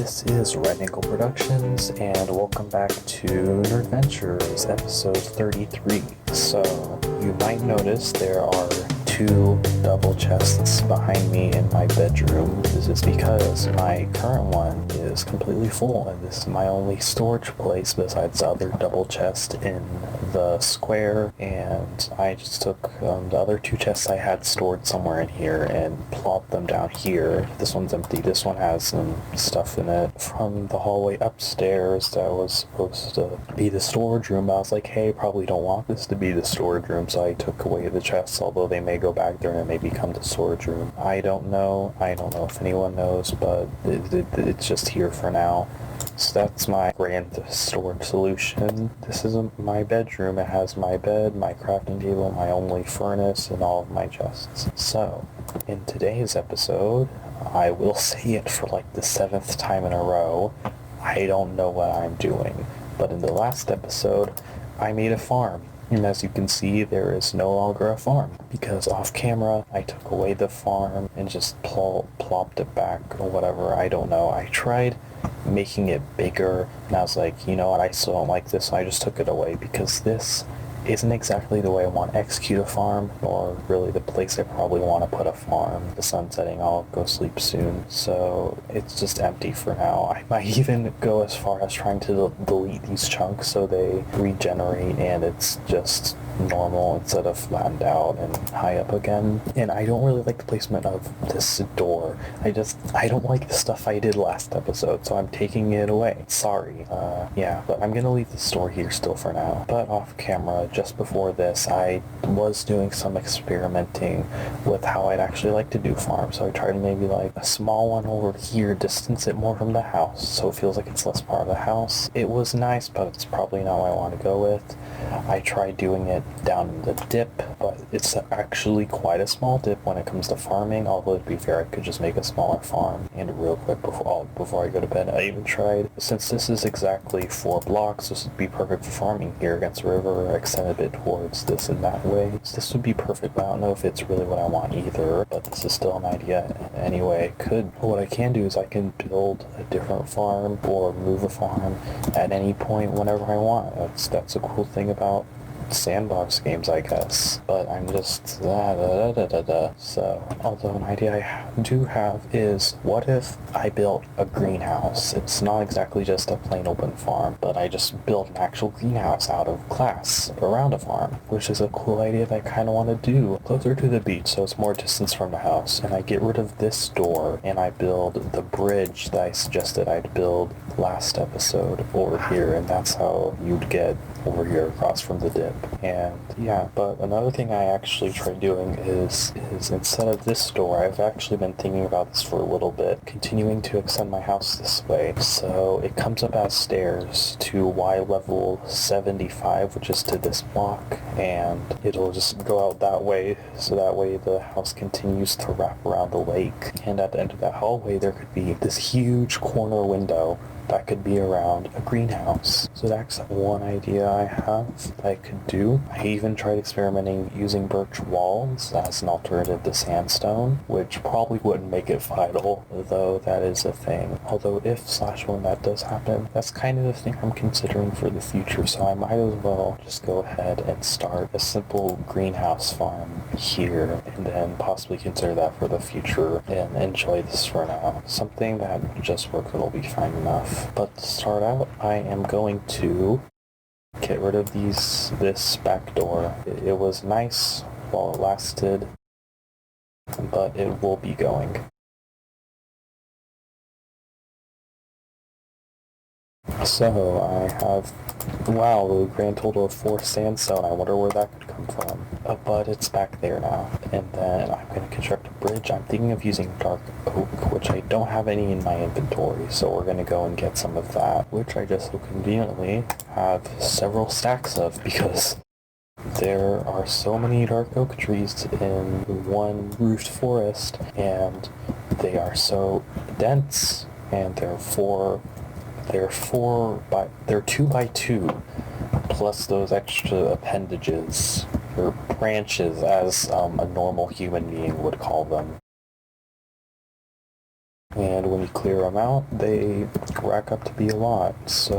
This is Red Ankle Productions, and welcome back to Nerdventures, episode 33. So, you might notice there are two double chests behind me in my bedroom. This is because my current one is completely full, and this is my only storage place besides the other double chest in the square, and I just took the other two chests I had stored somewhere in here and plopped them down here. This one's empty. This one has some stuff in it from the hallway upstairs that was supposed to be the storage room. I was like, hey, probably don't want this to be the storage room, so I took away the chests, although they may go back there and it may become the storage room. I don't know if anyone knows, but it's just here for now. So that's my grand storage solution. This is my bedroom. It has my bed, my crafting table, my only furnace, and all of my chests. So, in today's episode, I will say it for like the 7th time in a row, I don't know what I'm doing. But in the last episode, I made a farm. And as you can see, there is no longer a farm, because off camera, I took away the farm and just plopped it back or whatever, I don't know. I tried making it bigger, and I was like, you know what, I still don't like this, so I just took it away, because this isn't exactly the way I want to execute a farm, or really the place I probably want to put a farm. The sun's setting, I'll go sleep soon, so it's just empty for now. I might even go as far as trying to delete these chunks so they regenerate and it's just normal instead of flattened out and high up again. And I don't really like the placement of this door. I don't like the stuff I did last episode, so I'm taking it away. Sorry. Yeah, but I'm gonna leave the store here still for now. But off camera, just before this, I was doing some experimenting with how I'd actually like to do farms. So I tried maybe like a small one over here, distance it more from the house, so it feels like it's less part of the house. It was nice, but it's probably not what I want to go with. I tried doing it down in the dip, but it's actually quite a small dip when it comes to farming, although to be fair, I could just make a smaller farm. And real quick before I go to bed, I even tried, since this is exactly 4 blocks, this would be perfect for farming here against the river, extend a bit towards this and that way. So this would be perfect, but I don't know if it's really what I want either, but this is still an idea. Anyway, what I can do is I can build a different farm or move a farm at any point whenever I want. That's a cool thing about sandbox games, I guess. But I'm just So, although an idea I do have is, what if I built a greenhouse? It's not exactly just a plain open farm, but I just built an actual greenhouse out of glass around a farm, which is a cool idea that I kind of want to do closer to the beach, so it's more distance from the house. And I get rid of this door and I build the bridge that I suggested I'd build last episode over here, and that's how you'd get over here across from the dip. And yeah, but another thing I actually tried doing is instead of this door, I've actually been thinking about this for a little bit, continuing to extend my house this way. So it comes up as stairs to Y level 75, which is to this block, and it'll just go out that way, so that way the house continues to wrap around the lake. And at the end of that hallway, there could be this huge corner window that could be around a greenhouse. So that's one idea I have that I could do. I even tried experimenting using birch walls as an alternative to sandstone, which probably wouldn't make it vital, though that is a thing. Although when that does happen, that's kind of the thing I'm considering for the future, so I might as well just go ahead and start a simple greenhouse farm here, and then possibly consider that for the future and enjoy this for now. Something that just works will be fine enough. But to start out, I am going to get rid of this back door. It was nice while it lasted, but it will be going. So I have, wow, the grand total of 4 sandstone. I wonder where that could come from. But it's back there now. And then I'm going to construct a bridge. I'm thinking of using dark oak, which I don't have any in my inventory, so we're going to go and get some of that, which I just so conveniently have several stacks of, because there are so many dark oak trees in one roofed forest, and they are so dense, and they're 2 by 2, plus those extra appendages, or branches as a normal human being would call them. And when you clear them out, they rack up to be a lot. So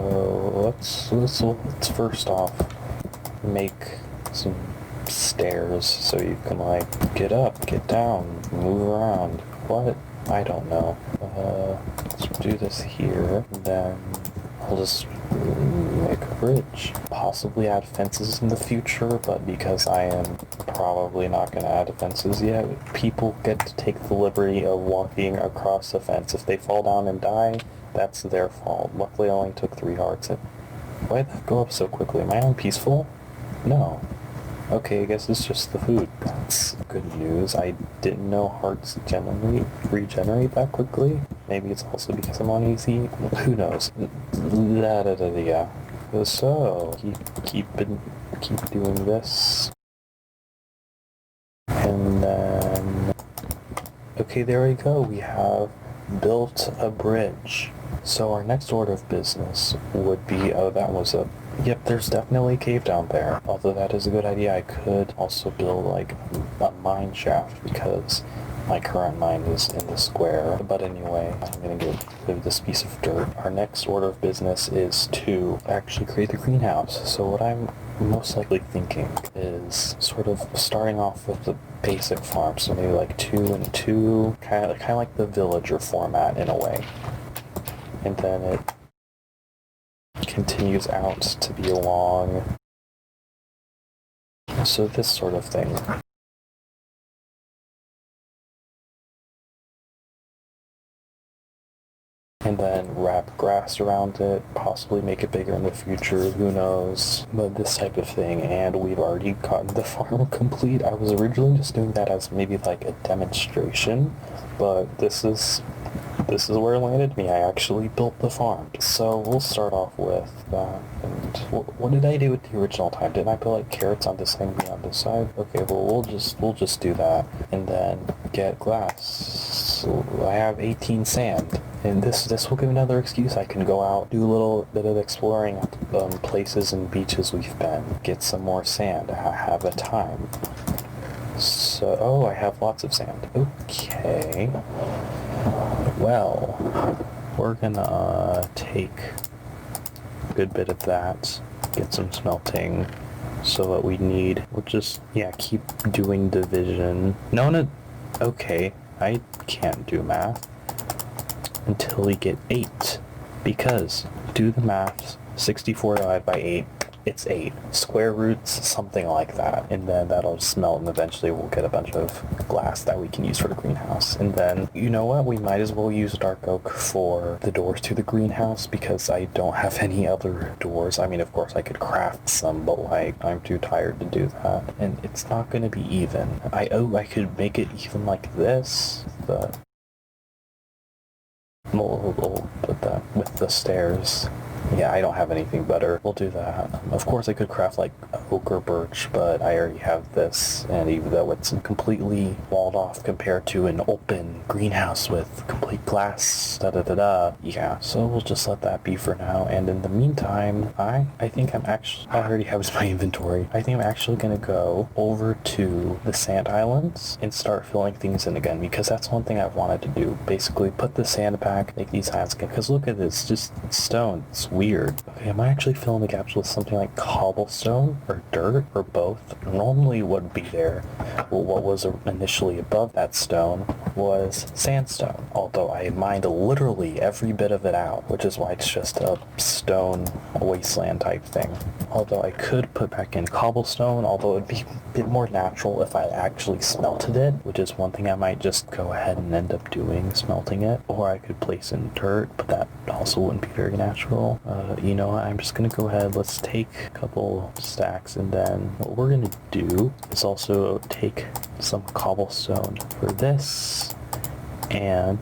let's first off make some stairs so you can like get up, get down, move around. What? I don't know. Let's do this here, and then I'll just make a bridge. Possibly add fences in the future, but because I am probably not going to add fences yet, people get to take the liberty of walking across the fence. If they fall down and die, that's their fault. Luckily, I only took 3 hearts. Why'd that go up so quickly? Am I unpeaceful? No. Okay, I guess it's just the food. That's good news. I didn't know hearts regenerate that quickly. Maybe it's also because I'm on easy. Who knows? Yeah. So keep doing this, and then okay, there we go. We have built a bridge. So our next order of business would be, yep, there's definitely a cave down there. Although that is a good idea, I could also build like a mine shaft because my current mine is in the square. But anyway, I'm gonna get rid of this piece of dirt. Our next order of business is to actually create the greenhouse. So what I'm most likely thinking is sort of starting off with the basic farm. So maybe like 2 and 2, kind of like the villager format in a way. And then it continues out to be along. So this sort of thing. And then wrap grass around it, possibly make it bigger in the future, who knows. But this type of thing, and we've already gotten the farm complete. I was originally just doing that as maybe like a demonstration, but this is where it landed me. I actually built the farm. So we'll start off with that. And what did I do with the original time? Didn't I put like carrots on this thing on this side? Okay, well we'll just do that, and then get glass. So I have 18 sand, and this will give another excuse. I can go out, do a little bit of exploring places and beaches we've been, get some more sand. I have a time. So, oh, I have lots of sand. Okay. Well, we're gonna take a good bit of that, get some smelting. So what we need, we'll just, keep doing division. No, okay, I can't do math until we get 8, because do the math, 64 divided by 8, it's 8. Square roots, something like that. And then that'll smelt, and eventually we'll get a bunch of glass that we can use for the greenhouse. And then, you know what? We might as well use dark oak for the doors to the greenhouse, because I don't have any other doors. I mean, of course, I could craft some, but like, I'm too tired to do that. And it's not going to be even. I could make it even like this, but we'll put that with the stairs. Yeah, I don't have anything better. We'll do that. Of course, I could craft like oak or birch, but I already have this, and even though it's completely walled off compared to an open greenhouse with complete glass, yeah, so we'll just let that be for now. And in the meantime, I think I already have my inventory. I think I'm actually gonna go over to the sand islands and start filling things in again, because that's one thing I've wanted to do. Basically, put the sand back, make these islands again, because look at this, just stone. It's weird. Okay, am I actually filling the gaps with something like cobblestone or dirt or both? Normally what would be there, well, what was initially above that stone was sandstone, although I mined literally every bit of it out, which is why it's just a stone wasteland type thing. Although I could put back in cobblestone, although it would be a bit more natural if I actually smelted it, which is one thing I might just go ahead and end up doing, smelting it. Or I could place in dirt, but that also wouldn't be very natural. You know what, I'm just gonna go ahead, let's take a couple stacks, and then what we're gonna do is also take some cobblestone for this, and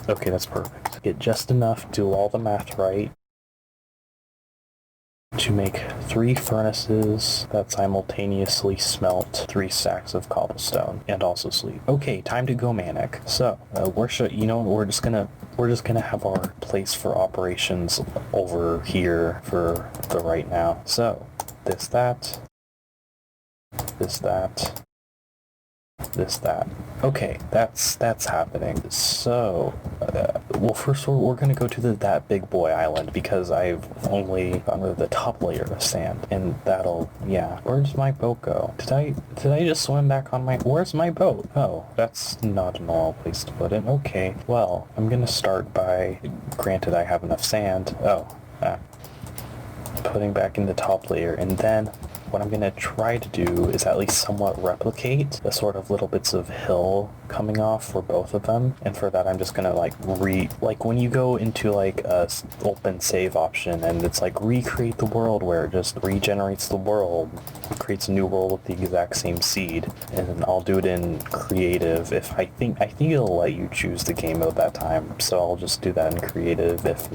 okay, that's perfect. Get just enough, do all the math right, to make 3 furnaces that simultaneously smelt 3 stacks of cobblestone, and also sleep. Okay, time to go manic. So, we're just gonna have our place for operations over here for the right now. So, this, that, that. Okay, that's happening. So, well, first we're gonna go to that big boy island because I've only gone to the top layer of sand, and that'll, yeah. Where's my boat go? Did I just swim back on my? Where's my boat? Oh, that's not a normal place to put it. Okay, well, I'm gonna start by, granted I have enough sand. Oh, putting back in the top layer, and then what I'm going to try to do is at least somewhat replicate the sort of little bits of hill coming off for both of them. And for that, I'm just going to like when you go into like a open save option and it's like recreate the world, where it just regenerates the world, creates a new world with the exact same seed. And I'll do it in creative. I think it'll let you choose the game mode that time. So I'll just do that in creative if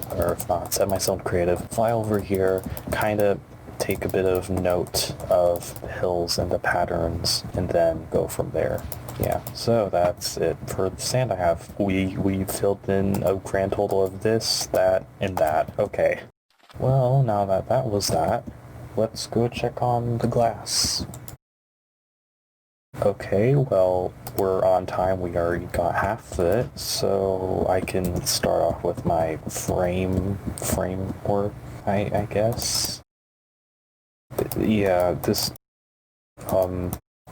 not, set myself in creative. Fly over here, kind of take a bit of note of the hills and the patterns, and then go from there. Yeah, so that's it for the sand I have. We filled in a grand total of this, that, and that. Okay. Well, now that was that, let's go check on the glass. Okay, well, we're on time. We already got half of it, so I can start off with my framework, I guess. Yeah, the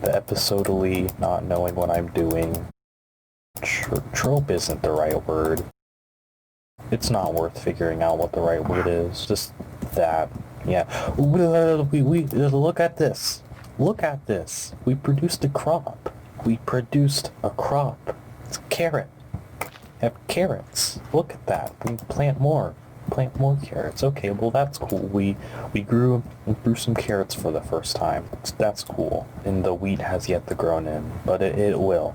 episodally not knowing what I'm doing. Trope isn't the right word. It's not worth figuring out what the right word is. Just that. Yeah. We look at this. Look at this. We produced a crop. It's a carrot. Have carrots. Look at that. We plant more carrots. Okay, well that's cool. We grew some carrots for the first time. That's cool. And the wheat has yet to grow in, but it will.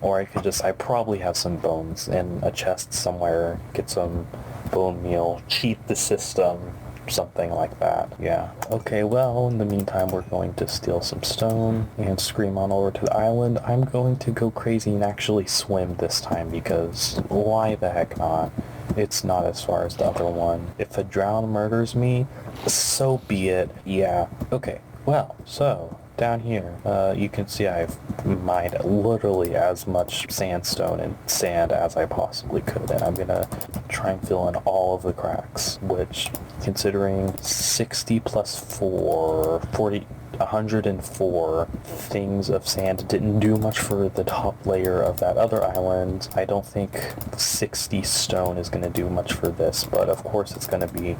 Or I probably have some bones in a chest somewhere. Get some bone meal. Cheat the system. Something like that. Yeah. Okay, well, in the meantime, we're going to steal some stone and scream on over to the island. I'm going to go crazy and actually swim this time because why the heck not? It's not as far as the other one. If a drown murders me, so be it. Yeah. Okay. Well, so down here, you can see I've mined literally as much sandstone and sand as I possibly could, and I'm gonna try and fill in all of the cracks, which, considering 60 plus 4, 40, 104 things of sand didn't do much for the top layer of that other island, I don't think 60 stone is going to do much for this, but of course it's going to be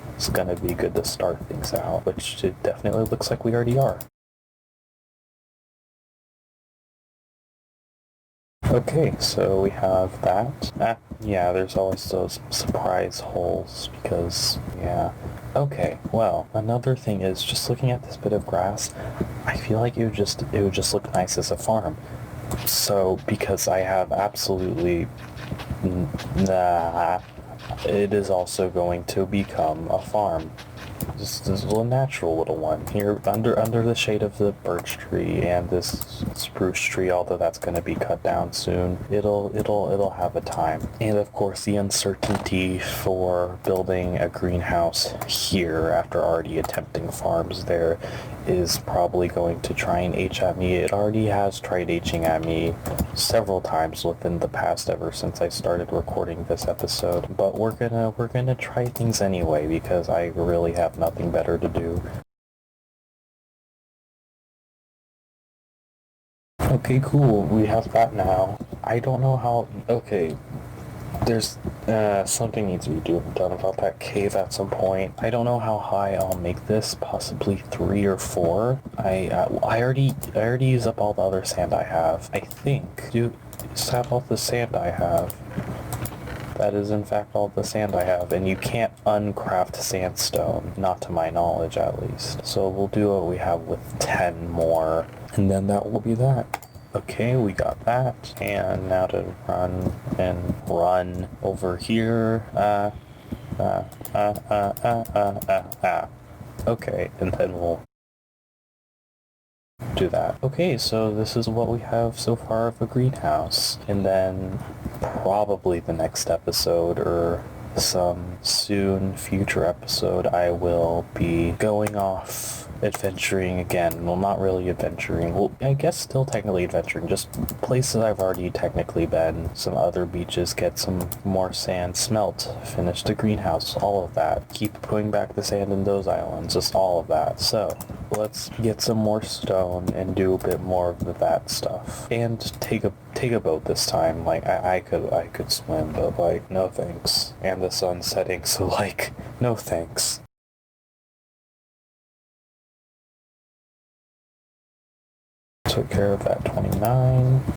good to start things out, which it definitely looks like we already are. Okay, so we have that. Yeah, there's always those surprise holes because, yeah. Okay, well, another thing is just looking at this bit of grass, I feel like it would just look nice as a farm. So, because I have absolutely, it is also going to become a farm. This little natural little one here under the shade of the birch tree and this spruce tree, although that's going to be cut down soon. It'll have a time. And of course the uncertainty for building a greenhouse here after already attempting farms there is probably going to try and H at me. It already has tried Hing at me several times within the past ever since I started recording this episode. But we're gonna try things anyway because I really have nothing better to do. Okay, cool. We have that now. I don't know how... Okay. There's something needs to be done about that cave at some point. I don't know how high I'll make this, possibly 3 or 4. I already used up all the other sand I have. I think. Is that all the sand I have? That is in fact all the sand I have, and you can't uncraft sandstone, not to my knowledge at least. So we'll do what we have with 10 more, and then that will be that. Okay, we got that, and now to run over here, okay, and then we'll do that. Okay, so this is what we have so far of a greenhouse, and then probably the next episode or some soon future episode I will be going off adventuring again. Well, not really adventuring. Well, I guess still technically adventuring. Just places I've already technically been. Some other beaches, get some more sand, smelt, finish the greenhouse, all of that. Keep putting back the sand in those islands, just all of that. So, let's get some more stone and do a bit more of that stuff. And take a boat this time. Like, I could swim, but like, no thanks. And the sun's setting, so like, no thanks. Took care of that 29.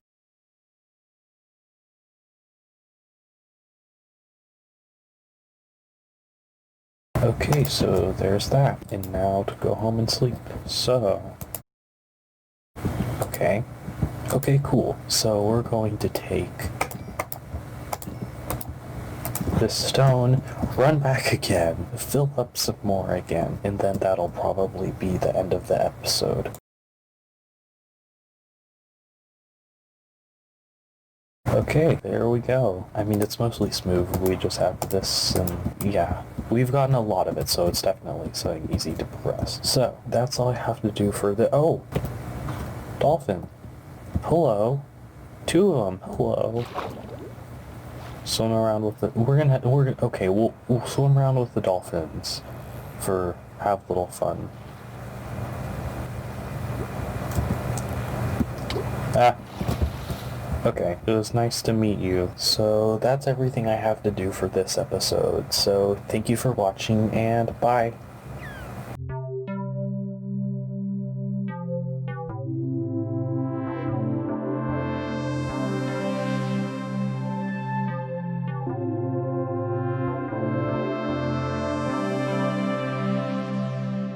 Okay, so there's that. And now to go home and sleep. So, okay, cool. So we're going to take this stone, run back again, fill up some more again, and then that'll probably be the end of the episode. Okay, there we go. I mean, it's mostly smooth. We just have this, and yeah. We've gotten a lot of it, so it's definitely something easy to progress. So, that's all I have to do for the... Oh! Dolphin. Hello. 2 of them. Hello. Swim around with the... Okay, we'll swim around with the dolphins. Have a little fun. Ah. Okay, it was nice to meet you. So that's everything I have to do for this episode. So thank you for watching, and bye.